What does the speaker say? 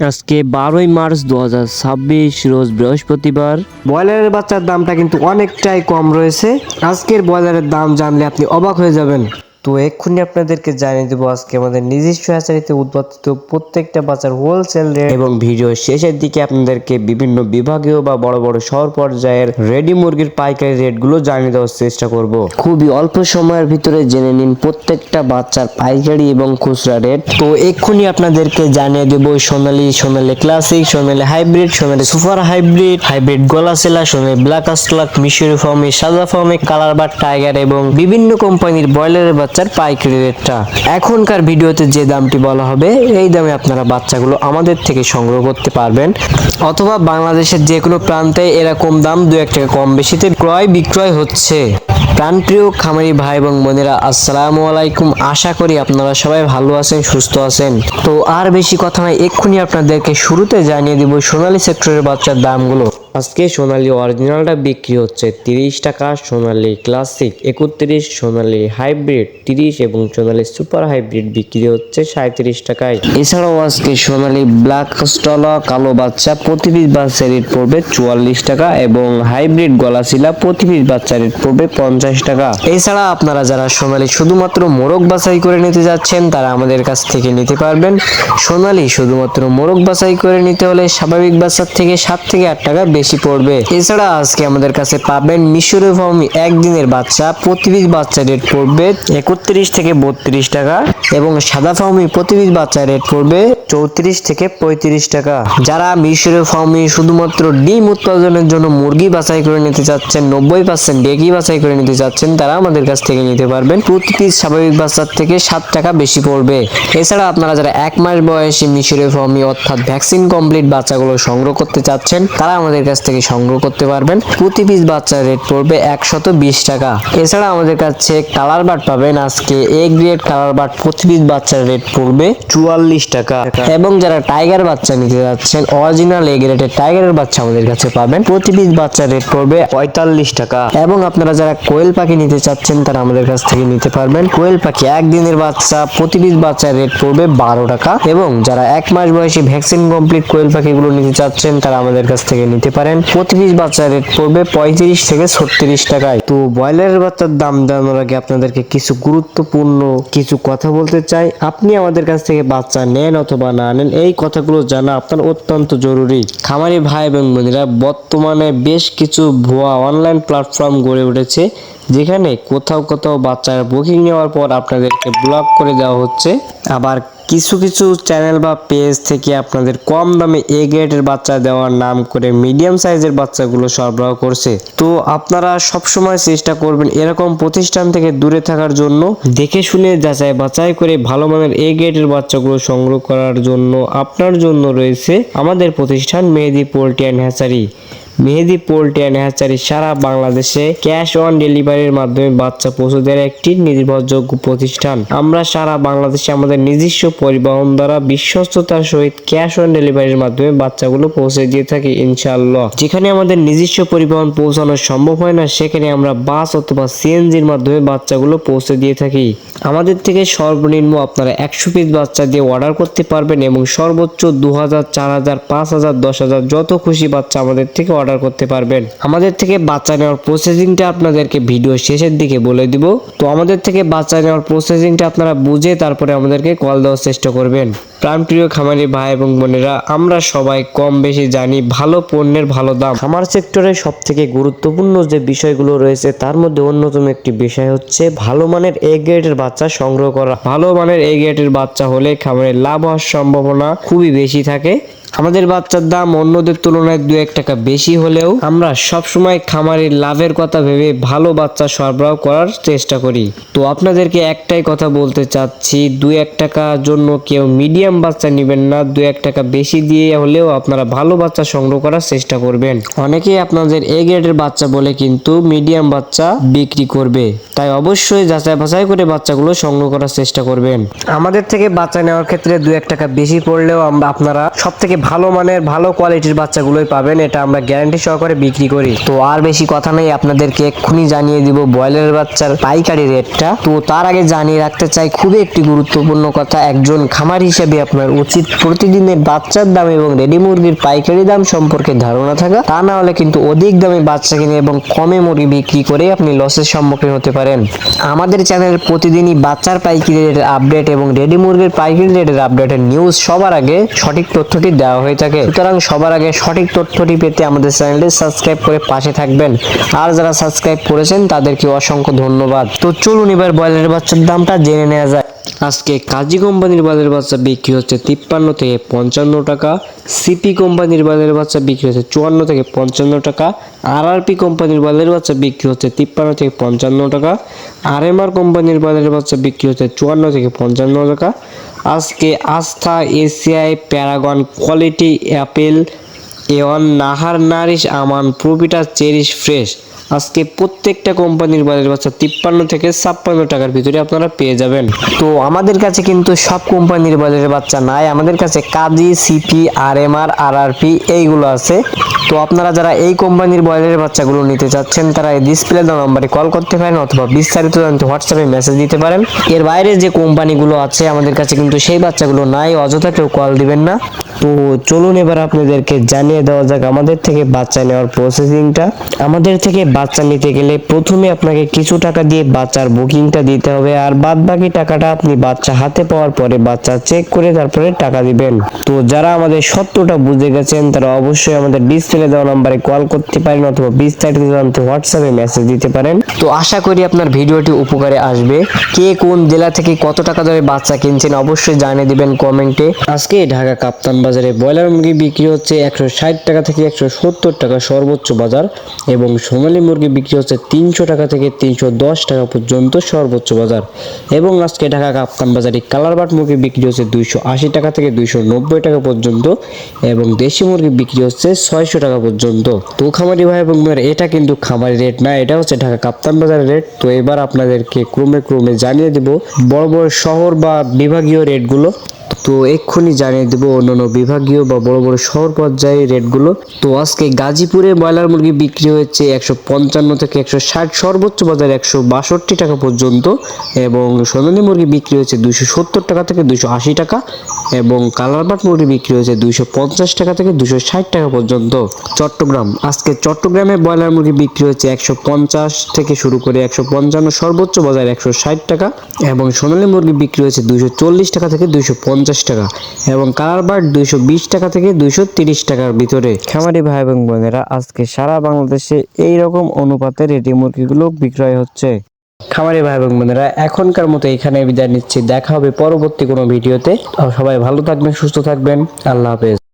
আজকে 12ই মার্চ 2026 রোজ বৃহস্পতিবার। ব্রয়লারের বাচ্চার দামটা কিন্তু অনেকটাই কম রয়েছে। আজকের ব্রয়লারের দাম জানলে আপনি অবাক হয়ে যাবেন। তো এক্ষুনি আপনাদেরকে জানিয়ে দেবো আজকে আমাদের নিজস্ব হ্যাচারিতে উৎপাদিত প্রত্যেকটা বাচ্চার হোলসেল রেট এবং ভিডিও শেষের দিকে আপনাদেরকে বিভিন্ন বিভাগীয় বা বড় বড় শহর পর্যায়ের রেডি মুরগির পাইকারি রেটগুলো জানিয়ে দেওয়ার চেষ্টা করব। খুবই অল্প সময়ের ভিতরে জেনে নিন প্রত্যেকটা বাচ্চার পাইকারি এবং খুচরা রেট। তো এক্ষুনি আপনাদেরকে জানিয়ে দেবো সোনালী ক্লাসিক, সোনালী হাইব্রিড, সোনালী সুপার হাইব্রিড, হাইব্রিড গলাসেলা, সোনালী ব্ল্যাক আস্টলাক, মিশরি ফার্মি, সাদা ফার্মি, কালার বার টাইগার এবং বিভিন্ন কোম্পানির ব্রয়লারের বাচ্চার পাইকারি রেটটা। এখনকার ভিডিওতে যে দামটি বলা হবে এই দামে আপনারা বাচ্চাগুলো আমাদের থেকে সংগ্রহ করতে পারবেন, অথবা বাংলাদেশের যে কোনো প্রান্তে এরকম দাম 2-1 টাকা কম বেশিতে ক্রয় বিক্রয় হচ্ছে। প্রাণপ্রিয় খামারি ভাই এবং বোনেরা, আসসালামু আলাইকুম। আশা করি আপনারা সবাই ভালো আছেন, সুস্থ আছেন। তো আর বেশি কথা নয়, এক্ষুনি আপনাদেরকে শুরুতে জানিয়ে দিব সোনালী সেক্টরের বাচ্চার দামগুলো। আজকে সোনালী অরিজিনালটা বিক্রি হচ্ছে 30 টাকা, সোনালী ক্লাসিক 31, সোনালী হাইব্রিড 30 এবং সোনালী সুপার হাইব্রিড বিক্রি হচ্ছে 37 টাকায়। এছাড়াও আজকে সোনালী ব্ল্যাক স্টলা কালো বাচ্চা প্রতি পিস বাচ্চার রেট পড়বে 44 টাকা এবং হাইব্রিড গলাশিলা প্রতি পিস বাচ্চার রেট পড়বে 50 টাকা। এছাড়া আপনারা যারা সোনালী শুধুমাত্র মোরগ বাছাই করে নিতে যাচ্ছেন তারা আমাদের কাছ থেকে নিতে পারবেন। সোনালী শুধুমাত্র মোরগ বাছাই করে নিতে হলে স্বাভাবিক বাচ্চার থেকে 7 থেকে 8 টাকা বেশি পড়বে। এছাড়া আজকে আমাদের কাছে পাবেন মিশরি ফার্মি একদিনের বাচ্চা প্রতি পিস বাচ্চা রেট পড়বে 31 থেকে 32 টাকা এবং সাদা ফার্মি প্রতি পিস বাচ্চা রেট পড়বে 34 থেকে 35 টাকা। যারা মিশরি ফার্মি শুধুমাত্র ডিম উৎপাদনের জন্য মুরগি বাছাই করে নিতে চাচ্ছেন, 90% ডেকি বাছাই করে নিতে চাচ্ছেন, তারা আমাদের কাছ থেকে নিতে পারবেন। প্রতি পিস স্বাভাবিক বাচ্চার থেকে 7 টাকা বেশি পড়বে। এছাড়া আপনারা যারা 1 মাস বয়সী মিশরি ফার্মি অর্থাৎ ভ্যাকসিন কমপ্লিট বাচ্চাগুলো সংগ্রহ করতে চাচ্ছেন তারা আমাদের কাছ থেকে সংগ্রহ করতে পারবেন। প্রতি পিস বাচ্চার রেট পড়বে 120 টাকা। এছাড়া আমাদের কাছে কালার বাট পাবেন। আজকে এ গ্রেড কালার বাট প্রতি পিস বাচ্চার রেট পড়বে 44 টাকা এবং যারা টাইগার বাচ্চা নিতে যাচ্ছেন অরিজিনাল এ গ্রেডের টাইগারের বাচ্চা আমাদের কাছে পাবেন। প্রতি পিস বাচ্চার রেট পড়বে 45 টাকা এবং আপনারা যারা কোয়েল পাখি নিতে চাচ্ছেন তারা আমাদের কাছ থেকে নিতে পারবেন। কোয়েল পাখি একদিনের বাচ্চা প্রতি পিস বাচ্চার রেট পড়বে 12 টাকা এবং যারা 1 মাস বয়সী ভ্যাকসিন কমপ্লিট কোয়েল পাখিগুলো নিতে চাচ্ছেন তারা আমাদের কাছ থেকে নিতে পারেন। প্রতি পিস বাচ্চার রেট পড়বে 35 থেকে 36 টাকায়। তো ব্রয়লারের বাচ্চার দাম জানানোর আগে আপনাদেরকে কিছু গুরুত্বপূর্ণ কিছু কথা বলতে চাই। আপনি আমাদের কাছ থেকে বাচ্চা নেন অথবা না নেন এই কথাগুলো জানা আপনার অত্যন্ত জরুরি। খামারি ভাই এবং বোনেরা, বর্তমানে বেশ কিছু ভুয়া অনলাইন প্ল্যাটফর্ম গড়ে উঠেছে যেখানে কোথাও কোথাও বাচ্চার বুকিং নেওয়ার পর আপনাদেরকে ব্লক করে দেওয়া হচ্ছে। আবার কিছু কিছু চ্যানেল বা পেজ থেকে আপনাদের কম দামে এ গ্রেডের বাচ্চা দেওয়ার নাম করে মিডিয়াম সাইজের বাচ্চাগুলো সরবরাহ করছে। তো আপনারা সবসময় চেষ্টা করবেন এরকম প্রতিষ্ঠান থেকে দূরে থাকার জন্য। দেখে শুনে যাচাই বাছাই করে ভালো মানের এ গ্রেডের বাচ্চাগুলো সংগ্রহ করার জন্য আপনার জন্য রয়েছে আমাদের প্রতিষ্ঠান Mehedi poultry and hatchery. Mehedi poultry and hatchery সারা বাংলাদেশে ক্যাশ অন ডেলিভারির মাধ্যমে বাচ্চা পৌঁছে দেওয়ার একটি নির্ভরযোগ্য প্রতিষ্ঠান। আমরা সারা বাংলাদেশে আমাদের নিজস্ব পরিবহন দ্বারা বিশ্বস্ততার সহিত ক্যাশ অন ডেলিভারির মাধ্যমে বাচ্চাগুলো পৌঁছে দিয়ে থাকি ইনশাআল্লাহ। যেখানে আমাদের নিজস্ব পরিবহন পৌঁছানো সম্ভব হয় না সেখানে আমরা বাস অথবা সিএনজির মাধ্যমে বাচ্চাগুলো পৌঁছে দিয়ে থাকি। আমাদের থেকে সর্বনিম্ন আপনারা 100 পিস বাচ্চা দিয়ে অর্ডার করতে পারবেন এবং সর্বোচ্চ 2000, 4000, 5000, 10,000 যত খুশি বাচ্চা আমাদের থেকে অর্ডার করতে পারবেন। আমাদের থেকে বাচ্চা নেওয়ার প্রসেসিংটা আপনাদেরকে ভিডিও শেষের দিকে বলে দিব। তো আমাদের থেকে বাচ্চা নেওয়ার প্রসেসিংটা আপনারা বুঝে তারপরে আমাদেরকে কল দেওয়ার চেষ্টা করবেন। প্রাণপ্রিয় খামারি ভাই এবং বোনেরা, আমরা সবাই কম বেশি জানি ভালো পণ্যের ভালো দাম। খামার সেক্টরে সব থেকে গুরুত্বপূর্ণ যে বিষয়গুলো রয়েছে তার মধ্যে অন্যতম একটি বিষয় হচ্ছে ভালো মানের এ গ্রেডের বাচ্চা সংগ্রহ করা। ভালো মানের এ গ্রেডের বাচ্চা হলে খামারের লাভ হওয়ার সম্ভাবনা খুবই বেশি থাকে। আমাদের বাচ্চার দাম অন্যদের তুলনায় 2-1 টাকা বেশি হলেও আমরা সবসময় খামারের লাভের কথা ভেবে ভালো বাচ্চা সরবরাহ করার চেষ্টা করি। তো আপনাদেরকে একটাই কথা বলতে চাচ্ছি, 2-1 টাকার জন্য কেউ মিডিয়াম বাচ্চা নেবেন না। 2-1 টাকা বেশি দিয়ে হলেও আপনারা ভালো বাচ্চা সংগ্রহ করার চেষ্টা করবেন। অনেকেই আপনাদের এ গ্রেডের বাচ্চা বলে কিন্তু মিডিয়াম বাচ্চা বিক্রি করবে, তাই অবশ্যই যাচাই বাছাই করে বাচ্চাগুলো সংগ্রহ করার চেষ্টা করবেন। আমাদের থেকে বাচ্চা নেওয়ার ক্ষেত্রে 2-1 টাকা বেশি পড়লেও আপনারা সব থেকে ভালো মানের ভালো কোয়ালিটির বাচ্চাগুলোই পাবেন, এটা আমরা গ্যারান্টি সহকারে বিক্রি করি। তো আর বেশি কথা নেই, আপনাদেরকে এক্ষুনি জানিয়ে দিব ব্রয়লার বাচ্চার পাইকারি রেটটা। তো তার আগে জানিয়ে রাখতে চাই খুবই একটি গুরুত্বপূর্ণ কথা, একজন খামার হিসেবে আপনার উচিত প্রতিদিনের বাচ্চার দাম এবং রেডি মুরগির পাইকারি দাম সম্পর্কে ধারণা থাকা। তা না হলে কিন্তু অধিক দামে বাচ্চা কিনে এবং কমে মুরগি বিক্রি করে আপনি লসের সম্মুখীন হতে পারেন। আমাদের চ্যানেলে প্রতিদিনই বাচ্চার পাইকারি রেটের আপডেট এবং রেডি মুরগির পাইকারি রেটের আপডেটের নিউজ সবার আগে সঠিক তথ্যটি দেওয়া হয়ে থাকে। সুতরাং সবার আগে সঠিক তথ্যটি পেতে আমাদের চ্যানেলটি সাবস্ক্রাইব করে পাশে থাকবেন। আর যারা সাবস্ক্রাইব করেছেন তাদেরকে অসংখ্য ধন্যবাদ। তো চলুন এবার ব্রয়লারের বাচ্চার দামটা জেনে নেওয়া যায়। আজকে কাজী কোম্পানির ব্রয়লার বাচ্চা বিক্রি হচ্ছে 53 থেকে 55 টাকা, সিপি কোম্পানির ব্রয়লার বাচ্চা বিক্রি হচ্ছে 54 থেকে 55 টাকা, আরআরপি কোম্পানির ব্রয়লার বাচ্চা বিক্রি হচ্ছে 53 থেকে 55 টাকা, আরএমআর কোম্পানির ব্রয়লার বাচ্চা বিক্রি হচ্ছে 54 থেকে 55 টাকা। আজকে Aastha, ACI, Paragon, Quality, Apple, A One, Nahar, Nourish, Aman, Provita, Cherish, Fresh আজকে প্রত্যেকটা কোম্পানির ব্রয়লার বাচ্চা 53 থেকে 56 টাকার ভিতরে আপনারা পেয়ে যাবেন। তো আমাদের কাছে কিন্তু সব কোম্পানির ব্রয়লার বাচ্চা নাই, আমাদের কাছে কাজী, সিপি, আরএমআর, আরআরপি এইগুলো আছে। তো আপনারা যারা এই কোম্পানির ব্রয়লারের বাচ্চাগুলো নিতে চাচ্ছেন তারা এই ডিসপ্লে দেওয়া নম্বরে কল করতে পারেন অথবা বিস্তারিত জানতে হোয়াটসঅ্যাপে মেসেজ দিতে পারেন। এর বাইরে যে কোম্পানিগুলো আছে আমাদের কাছে কিন্তু সেই বাচ্চাগুলো নাই, অযথা কেউ কল দিবেন না। তো চলুন এবার আপনাদেরকে জানিয়ে দেওয়া যাক আমাদের থেকে বাচ্চা নেওয়ার প্রসেসিংটা। আমাদের থেকে বাচ্চা নিতে গেলে প্রথমে আপনাকে কিছু টাকা দিয়ে বাচ্চার বুকিংটা দিতে হবে, আর বাদ বাকি টাকাটা আপনি বাচ্চা হাতে পাওয়ার পরে বাচ্চা চেক করে তারপরে টাকা দিবেন। তো যারা আমাদের সত্যটা বুঝে গেছেন তারা অবশ্যই আমাদের ডিসপ্লে দেওয়া নম্বরে কল করতে পারেন অথবা বিস্তারিত জানতে হোয়াটসঅ্যাপে মেসেজ দিতে পারেন। তো আশা করি আপনার ভিডিওটি উপকারে আসবে। কে কোন জেলা থেকে কত টাকা ধরে বাচ্চা কিনছেন অবশ্যই জানিয়ে দিবেন কমেন্টে। আজকে ঢাকা কাপ্তান বাজারে ব্রয়লার মুরগি বিক্রি হচ্ছে 160 টাকা থেকে 170 টাকা সর্বোচ্চ বাজার, এবং সোনালী মুরগি বিক্রি হচ্ছে 300 টাকা থেকে 310 টাকা পর্যন্ত সর্বোচ্চ বাজার। এবং আজকে ঢাকা কাপ্তান বাজারে কালারবাট মুরগি বিক্রি হচ্ছে 280 টাকা থেকে 290 টাকা পর্যন্ত, এবং দেশি মুরগি বিক্রি হচ্ছে 600 টাকা পর্যন্ত। তো খামারি ভাই এবং বোনেরা, এটা কিন্তু খামারি রেট না, এটা হচ্ছে ঢাকা কাপ্তান বাজারের রেট। তো এবার আপনাদেরকে ক্রমে ক্রমে জানিয়ে দেব বড় বড় শহর বা বিভাগীয় রেটগুলো। তো এক্ষুনি জানিয়ে দেবো অন্যান্য বিভাগীয় বা বড় বড় শহর পর্যায়ে রেটগুলো। তো আজকে গাজীপুরে ব্রয়লার মুরগি বিক্রি হচ্ছে 155 থেকে 160, সর্বোচ্চ বাজার 162 টাকা পর্যন্ত, এবং সোনালী মুরগি বিক্রি হচ্ছে 270 টাকা থেকে 280 টাকা, এবং কালারবাট মুরগি বিক্রি হচ্ছে 250 টাকা থেকে 260 টাকা পর্যন্ত। চট্টগ্রাম, আজকে চট্টগ্রামে ব্রয়লার মুরগি বিক্রি হচ্ছে 150 থেকে শুরু করে 155, সর্বোচ্চ বাজার 160 টাকা, এবং সোনালী মুরগি বিক্রি হচ্ছে 240 টাকা থেকে 250 টাকা, এবং কালারবাট 220 টাকা থেকে 230 টাকার ভিতরে। খামারি ভাই এবং বোনেরা, আজকে সারা বাংলাদেশে এই রকম অনুপাতে রেডি মুরগিগুলো বিক্রয় হচ্ছে। খামারি ভাই এবং বোনেরা, এখনকার মতো এখানে বিদায় নিচ্ছি, দেখা হবে পরবর্তী কোনো ভিডিওতে। সবাই ভালো থাকবেন, সুস্থ থাকবেন, আল্লাহ হাফেজ।